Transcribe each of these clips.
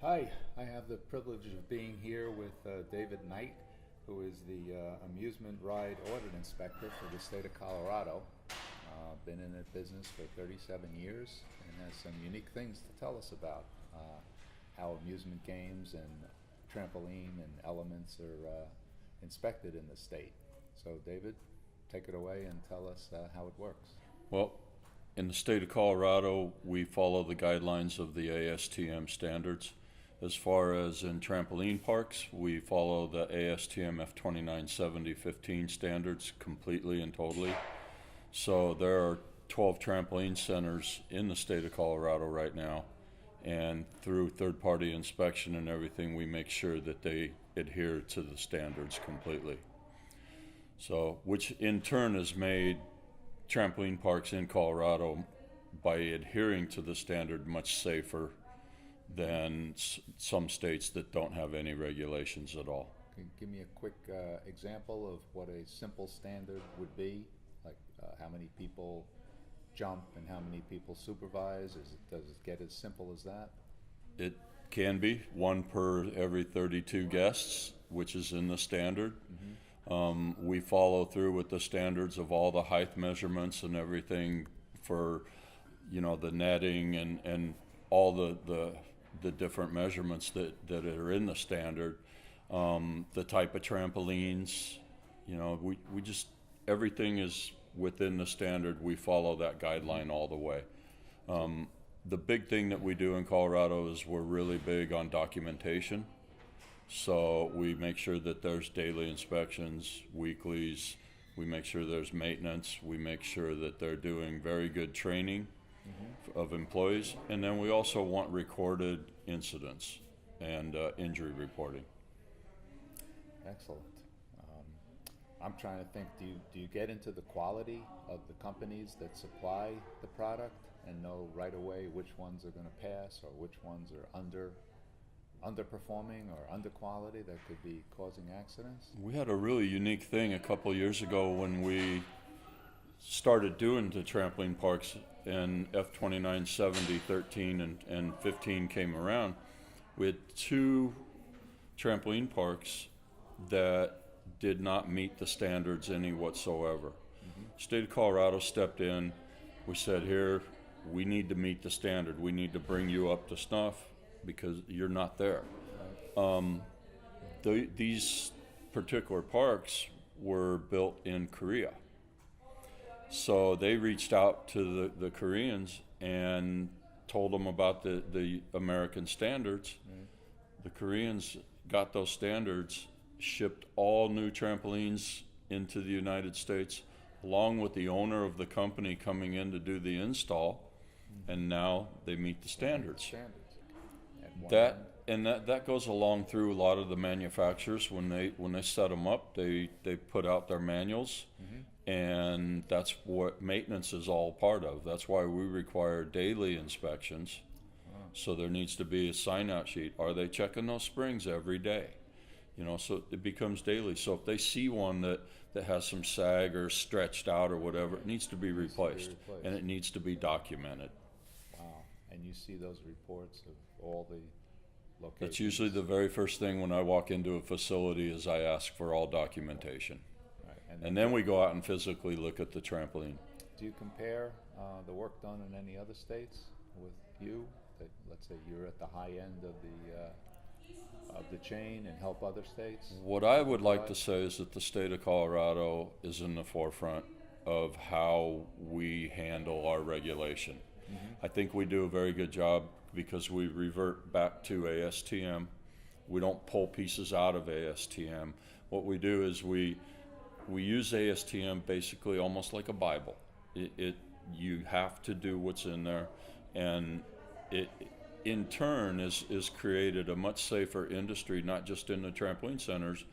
Hi, I have the privilege of being here with David Knight, who is the amusement ride audit inspector for the state of Colorado. Been in that business for 37 years and has some unique things to tell us about how amusement games and trampoline and elements are inspected in the state. So David, take it away and tell us how it works. Well, in the state of Colorado, we follow the guidelines of the ASTM standards. As far as in trampoline parks, we follow the ASTM F2970-15 standards completely and totally. So there are 12 trampoline centers in the state of Colorado right now, and through third-party inspection and everything, we make sure that they adhere to the standards completely. So, which in turn has made trampoline parks in Colorado, by adhering to the standard, much safer than some states that don't have any regulations at all. Can you give me a quick example of what a simple standard would be? Like how many people jump and how many people supervise? Does it get as simple as that? It can be one per every 32 guests, which is in the standard. We follow through with the standards of all the height measurements and everything for, the netting and all the different measurements that are in the standard. The type of trampolines, we just, everything is within the standard. We follow that guideline all the way. The big thing that we do in Colorado is we're really big on documentation. So we make sure that there's daily inspections, weeklies, we make sure there's maintenance, we make sure that they're doing very good training of employees, and then we also want recorded incidents and injury reporting. Excellent. I'm trying to think, do you get into the quality of the companies that supply the product and know right away which ones are going to pass or which ones are underperforming or under quality that could be causing accidents? We had a really unique thing a couple of years ago when we started doing the trampoline parks, and F2970 13 and 15 came around. We had two trampoline parks that did not meet the standards any whatsoever. State of Colorado stepped in. We said, here, we need to meet the standard. We need to bring you up to snuff because you're not there. These particular parks were built in Korea. So they reached out to the Koreans and told them about the American standards. The Koreans got those standards, shipped all new trampolines into the United States, along with the owner of the company coming in to do the install, and now they meet the standards. That goes along through a lot of the manufacturers when they set them up. They put out their manuals, and that's what maintenance is all part of. That's why we require daily inspections. So there needs to be a sign-out sheet. Are they checking those springs every day? So it becomes daily. So if they see one that has some sag or stretched out or whatever, it needs to be replaced, and it needs to be documented. Wow. And you see those reports of all the locations? That's usually the very first thing when I walk into a facility is I ask for all documentation. Right. And then we go out and physically look at the trampoline. Do you compare the work done in any other states with you? That, let's say you're at the high end of the chain and help other states? What I would like to say is that the state of Colorado is in the forefront of how we handle our regulation. I think we do a very good job because we revert back to ASTM. We don't pull pieces out of ASTM. What we do is we use ASTM basically almost like a Bible. You have to do what's in there, and it in turn is created a much safer industry, not just in the trampoline centers,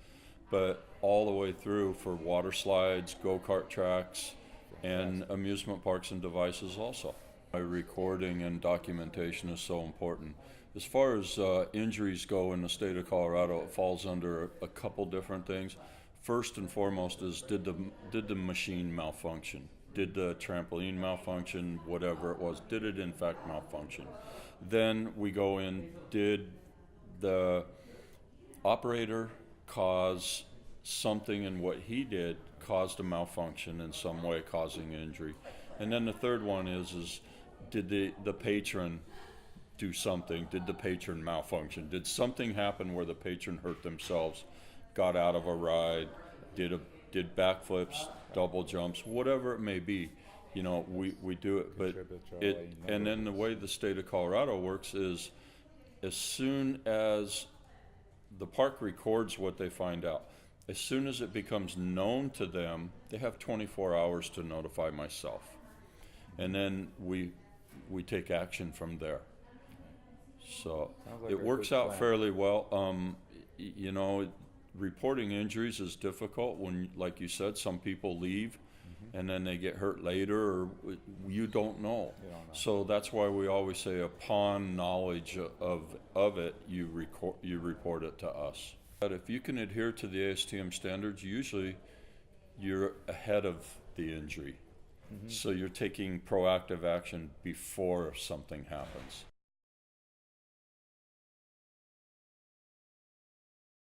but all the way through for water slides, go-kart tracks, and amusement parks and devices also. Recording and documentation is so important. As far as injuries go in the state of Colorado, it falls under a couple different things. First and foremost is did the machine malfunction? Did the trampoline malfunction? Whatever it was, did it in fact malfunction? Then we go in, did the operator caused something in what he did caused a malfunction in some way, causing injury. And then the third one is did the patron do something? Did the patron malfunction? Did something happen where the patron hurt themselves, got out of a ride, did backflips, double jumps, whatever it may be? You know, we do it, but and then the way the state of Colorado works is, as soon as the park records what they find out, as soon as it becomes known to them, they have 24 hours to notify myself, and then we take action from there. So like it a works good out plan. fairly well. You know, reporting injuries is difficult when, like you said, some people leave and then they get hurt later, or you don't know. You don't know. So that's why we always say, upon knowledge of it, you report it to us. But if you can adhere to the ASTM standards, usually you're ahead of the injury. So you're taking proactive action before something happens.